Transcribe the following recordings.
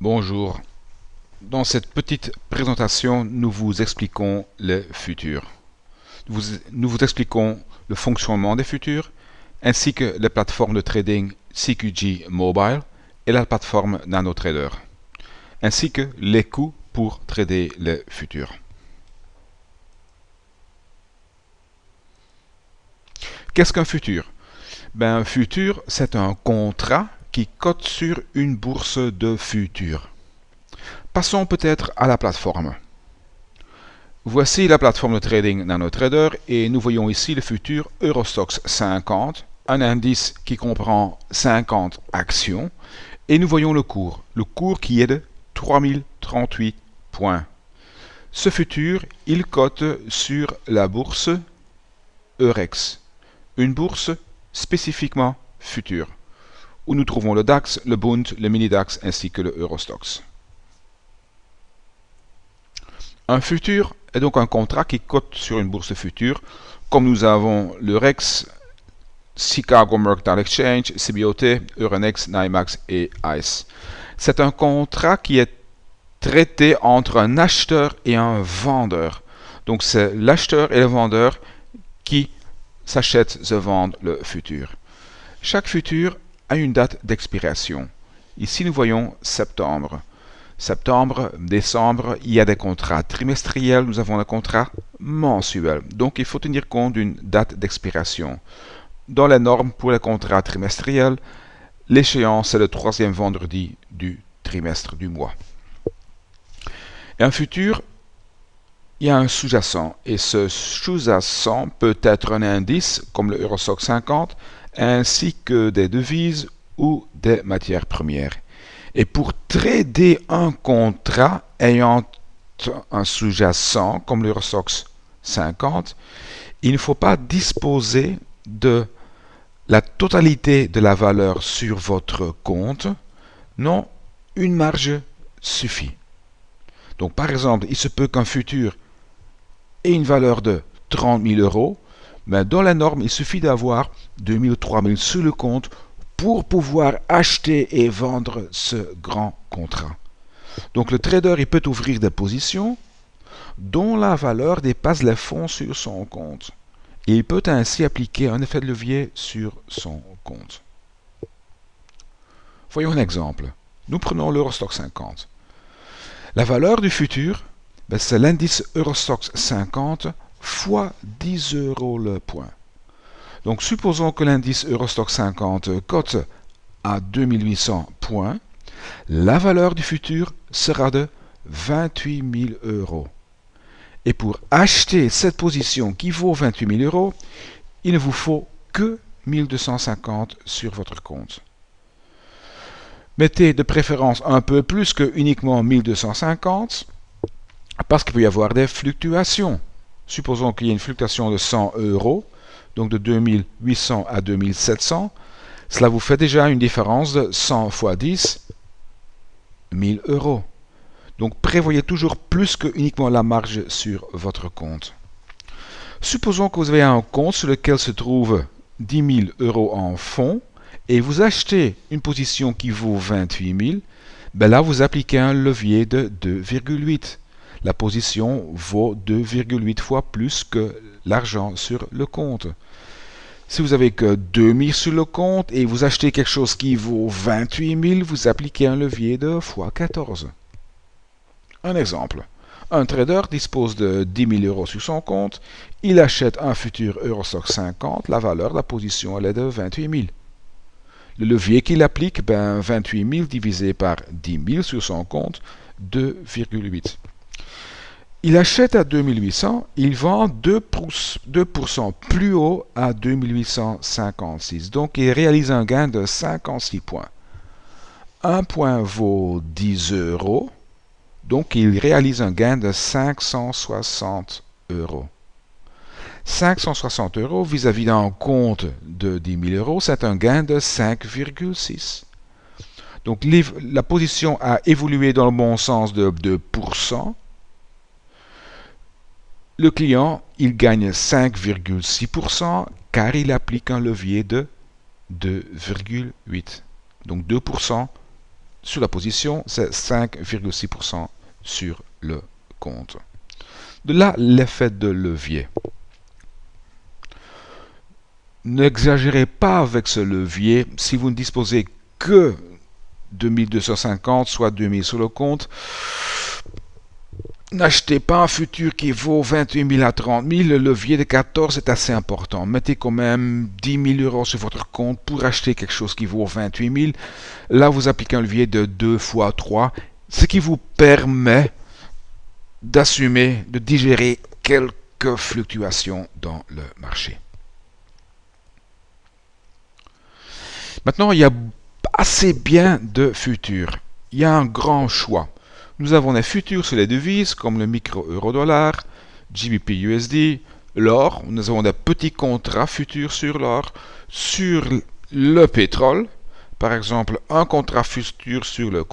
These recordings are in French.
Bonjour. Dans cette petite présentation, nous vous expliquons les futurs. Nous vous expliquons le fonctionnement des futurs, ainsi que les plateformes de trading CQG Mobile et la plateforme NanoTrader, ainsi que les coûts pour trader les futurs. Qu'est-ce qu'un futur? Un futur, c'est un contrat qui cote sur une bourse de futurs. Passons peut-être à la plateforme. Voici la plateforme de trading NanoTrader et nous voyons ici le futur Eurostoxx 50, un indice qui comprend 50 actions et nous voyons le cours qui est de 3038 points. Ce futur, il cote sur la bourse Eurex, une bourse spécifiquement future, où nous trouvons le DAX, le Bund, le mini-DAX ainsi que le Eurostoxx. Un futur est donc un contrat qui cote sur une bourse future, comme nous avons l'Eurex, Chicago Mercantile Exchange, CBOT, Euronext, NYMEX et ICE. C'est un contrat qui est traité entre un acheteur et un vendeur. Donc c'est l'acheteur et le vendeur qui s'achètent, se vendent le futur. Chaque futur a une date d'expiration. Ici nous voyons septembre. Septembre, décembre, il y a des contrats trimestriels, nous avons des contrats mensuels. Donc il faut tenir compte d'une date d'expiration. Dans les normes pour les contrats trimestriels, l'échéance est le troisième vendredi du trimestre du mois. Et un futur, il y a un sous-jacent. Et ce sous-jacent peut être un indice comme le Eurostoxx 50, ainsi que des devises ou des matières premières. Et pour trader un contrat ayant un sous-jacent comme l'Eurostoxx 50, il ne faut pas disposer de la totalité de la valeur sur votre compte. Non, une marge suffit. Donc par exemple, il se peut qu'un futur ait une valeur de 30 000 euros, mais dans la norme, il suffit d'avoir 2 000 ou 3 000 sur le compte pour pouvoir acheter et vendre ce grand contrat. Donc le trader, il peut ouvrir des positions dont la valeur dépasse les fonds sur son compte. Et il peut ainsi appliquer un effet de levier sur son compte. Voyons un exemple. Nous prenons l'Eurostoxx 50. La valeur du futur, c'est l'indice Eurostoxx 50 fois 10 euros le point. Donc supposons que l'indice Eurostoxx 50 cote à 2800 points, la valeur du futur sera de 28 000 euros. Et pour acheter cette position qui vaut 28 000 euros, il ne vous faut que 1250 sur votre compte. Mettez de préférence un peu plus que uniquement 1250, parce qu'il peut y avoir des fluctuations. Supposons qu'il y ait une fluctuation de 100 euros, donc de 2800 à 2700, cela vous fait déjà une différence de 100 fois 10, 1000 euros. Donc prévoyez toujours plus que uniquement la marge sur votre compte. Supposons que vous avez un compte sur lequel se trouve 10 000 euros en fonds et vous achetez une position qui vaut 28 000, là vous appliquez un levier de 2,8. La position vaut 2,8 fois plus que l'argent sur le compte. Si vous avez que 2 000 sur le compte et vous achetez quelque chose qui vaut 28 000, vous appliquez un levier de fois 14. Un exemple. Un trader dispose de 10 000 euros sur son compte, il achète un futur Eurostoxx 50, la valeur de la position elle est de 28 000. Le levier qu'il applique, 28 000 divisé par 10 000 sur son compte, 2,8. Il achète à 2800, il vend 2% plus haut à 2856. Donc il réalise un gain de 56 points. Un point vaut 10 euros, donc il réalise un gain de 560 euros. 560 euros vis-à-vis d'un compte de 10 000 euros, c'est un gain de 5,6. Donc la position a évolué dans le bon sens de 2%. Le client, il gagne 5,6% car il applique un levier de 2,8. Donc 2% sur la position, c'est 5,6% sur le compte. De là, l'effet de levier. N'exagérez pas avec ce levier. Si vous ne disposez que 2250, soit 2000 sur le compte, n'achetez pas un futur qui vaut 28 000 à 30 000. Le levier de 14 est assez important. Mettez quand même 10 000 euros sur votre compte pour acheter quelque chose qui vaut 28 000. Là, vous appliquez un levier de 2 fois 3, ce qui vous permet d'assumer, de digérer quelques fluctuations dans le marché. Maintenant, il y a assez bien de futurs. Il y a un grand choix. Nous avons des futurs sur les devises comme le micro-euro-dollar, GBP-USD, l'or. Nous avons des petits contrats futurs sur l'or, sur le pétrole. Par exemple, un contrat futur sur le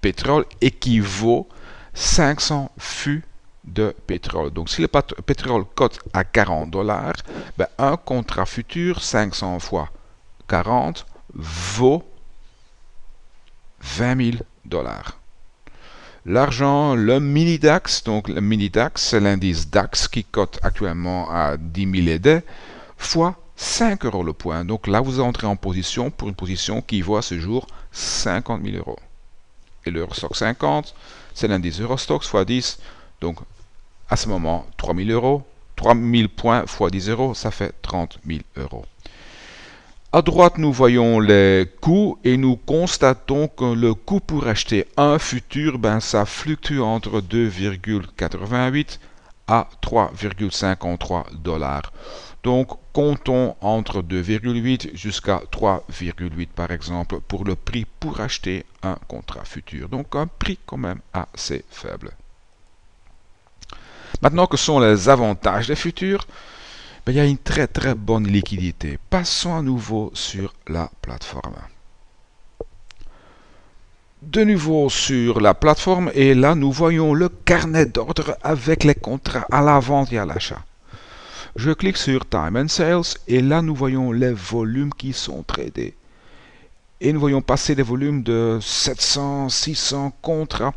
pétrole équivaut 500 fûts de pétrole. Donc, si le pétrole cote à 40 $, ben, un contrat futur 500 fois 40 vaut 20 000 $. L'argent, le mini DAX, donc le mini DAX, c'est l'indice DAX qui cote actuellement à 10 000 et des, fois 5 € le point. Donc là, vous entrez en position pour une position qui vaut à ce jour 50 000 €. Et l'Eurostoxx 50, c'est l'indice Eurostoxx fois 10. Donc à ce moment, 3 000 €. 3 000 points fois 10 €, ça fait 30 000 €. À droite, nous voyons les coûts et nous constatons que le coût pour acheter un futur, ben, ça fluctue entre 2,88 à 3,53 $. Donc, comptons entre 2,8 jusqu'à 3,8 par exemple pour le prix pour acheter un contrat futur. Donc, un prix quand même assez faible. Maintenant, que sont les avantages des futurs? Ben, il y a une très bonne liquidité. Passons à nouveau sur la plateforme. De nouveau sur la plateforme et là nous voyons le carnet d'ordre avec les contrats à la vente et à l'achat. Je clique sur Time and Sales et là nous voyons les volumes qui sont tradés. Et nous voyons passer des volumes de 700, 600 contrats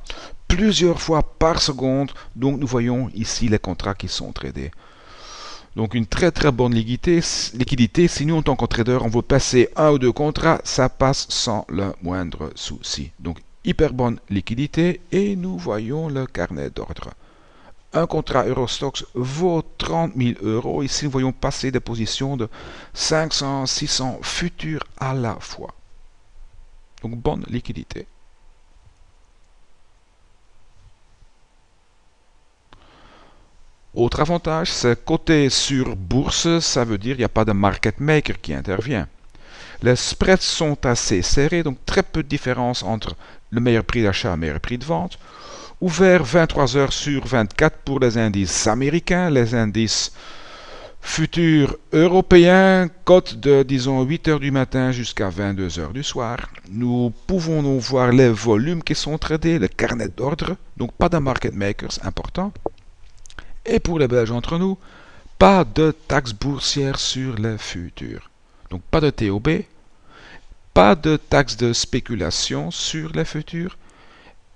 plusieurs fois par seconde. Donc nous voyons ici les contrats qui sont tradés. Donc une très bonne liquidité. Si nous en tant que trader on veut passer un ou deux contrats, ça passe sans le moindre souci. Donc hyper bonne liquidité et nous voyons le carnet d'ordre. Un contrat Eurostoxx vaut 30 000 €. Ici nous voyons passer des positions de 500, 600 futurs à la fois. Donc bonne liquidité. Autre avantage, c'est coté sur bourse, ça veut dire qu'il n'y a pas de market maker qui intervient. Les spreads sont assez serrés, donc très peu de différence entre le meilleur prix d'achat et le meilleur prix de vente. Ouvert 23 heures sur 24 pour les indices américains, les indices futurs européens, cote de disons 8 heures du matin jusqu'à 22 heures du soir. Nous pouvons donc voir les volumes qui sont tradés, le carnet d'ordre, donc pas de market makers important. Et pour les Belges entre nous, pas de taxe boursière sur les futurs. Donc pas de TOB, pas de taxe de spéculation sur les futurs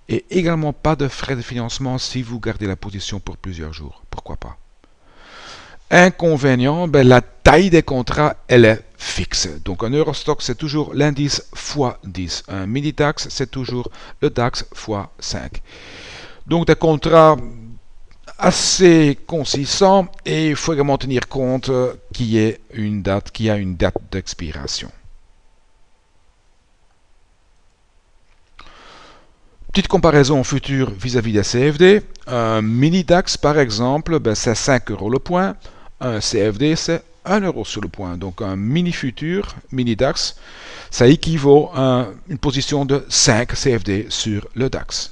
et également pas de frais de financement si vous gardez la position pour plusieurs jours. Pourquoi pas? Inconvénient, ben, la taille des contrats, elle est fixe. Donc un Eurostoxx, c'est toujours l'indice x 10. Un mini DAX, c'est toujours le DAX x 5. Donc des contrats assez consistant et il faut également tenir compte qu'il y a une date d'expiration. Petite comparaison future vis-à-vis des CFD. Un mini DAX par exemple, ben, c'est 5 € le point. Un CFD c'est 1 € sur le point. Donc un mini futur, mini DAX, ça équivaut à une position de 5 CFD sur le DAX.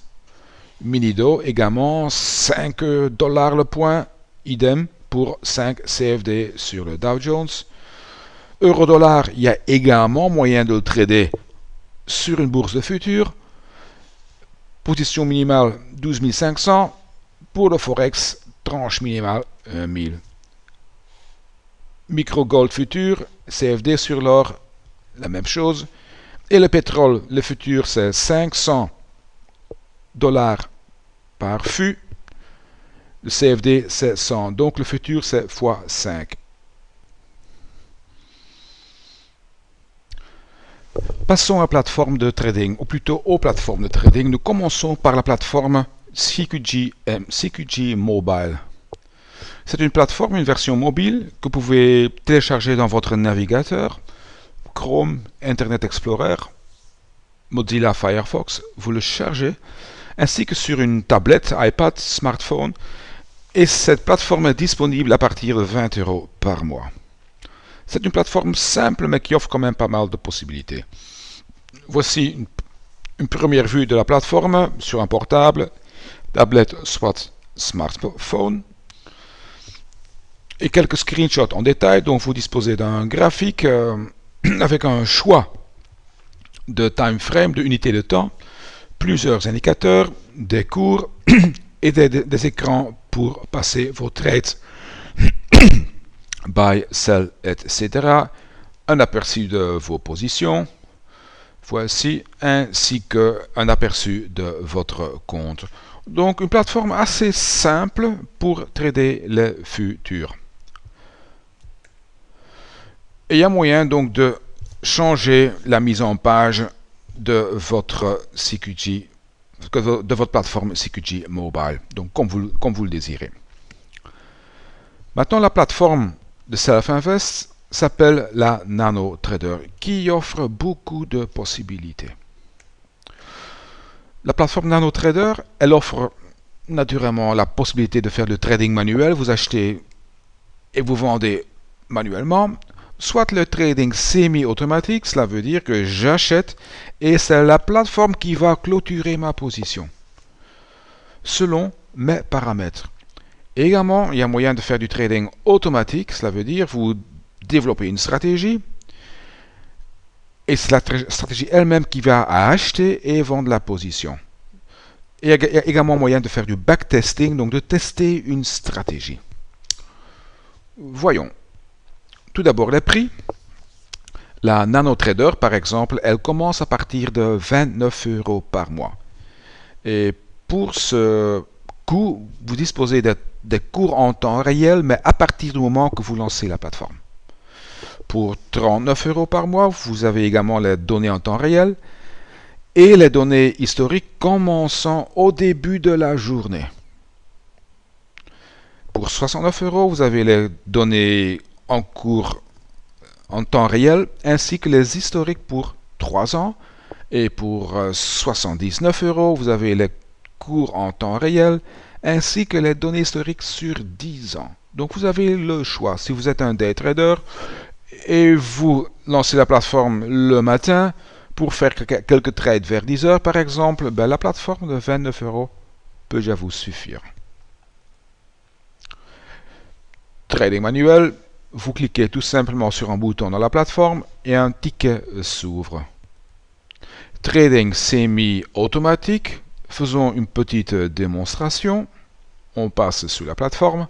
Minido également 5 $ le point, idem pour 5 CFD sur le Dow Jones. Euro-dollar, il y a également moyen de le trader sur une bourse de futurs. Position minimale 12 500. Pour le Forex, tranche minimale 1000. Micro Gold futur, CFD sur l'or, la même chose. Et le pétrole, le futur, c'est 500 dollars par fût. Le CFD, c'est 100. Donc le futur, c'est fois 5. Passons à la plateforme de trading, ou plutôt aux plateformes de trading. Nous commençons par la plateforme CQG Mobile. C'est une plateforme, une version mobile que vous pouvez télécharger dans votre navigateur, Chrome, Internet Explorer, Mozilla Firefox. Vous le chargez, ainsi que sur une tablette, iPad, smartphone. Et cette plateforme est disponible à partir de 20 € par mois. C'est une plateforme simple, mais qui offre quand même pas mal de possibilités. Voici une première vue de la plateforme sur un portable, tablette, soit smartphone. Et quelques screenshots en détail. Donc vous disposez d'un graphique avec un choix de time frame, de unité de temps, plusieurs indicateurs, des cours et des écrans pour passer vos trades, buy, sell, etc. Un aperçu de vos positions, voici, ainsi qu'un aperçu de votre compte. Donc une plateforme assez simple pour trader les futurs. Et il y a moyen donc de changer la mise en page de votre CQG, de votre plateforme CQG Mobile, donc comme vous le désirez. Maintenant, la plateforme de Self-Invest s'appelle la NanoTrader, qui offre beaucoup de possibilités. La plateforme NanoTrader, elle offre naturellement la possibilité de faire le trading manuel. Vous achetez et vous vendez manuellement. Soit le trading semi-automatique, cela veut dire que j'achète et c'est la plateforme qui va clôturer ma position selon mes paramètres. Et également, il y a moyen de faire du trading automatique, cela veut dire vous développez une stratégie et c'est la stratégie elle-même qui va acheter et vendre la position. Et il y a également moyen de faire du backtesting, donc de tester une stratégie. Voyons. Tout d'abord les prix. La NanoTrader, par exemple, elle commence à partir de 29 € par mois. Et pour ce coût, vous disposez des cours en temps réel, mais à partir du moment que vous lancez la plateforme. Pour 39 € par mois, vous avez également les données en temps réel et les données historiques commençant au début de la journée. Pour 69 €, vous avez les données en cours en temps réel, ainsi que les historiques pour 3 ans. Et pour 79 €, vous avez les cours en temps réel, ainsi que les données historiques sur 10 ans. Donc vous avez le choix. Si vous êtes un day trader et vous lancez la plateforme le matin pour faire quelques trades vers 10 h par exemple, la plateforme de 29 € peut déjà vous suffire. Trading manuel. Vous cliquez tout simplement sur un bouton dans la plateforme et un ticket s'ouvre. Trading semi-automatique. Faisons une petite démonstration. On passe sur la plateforme.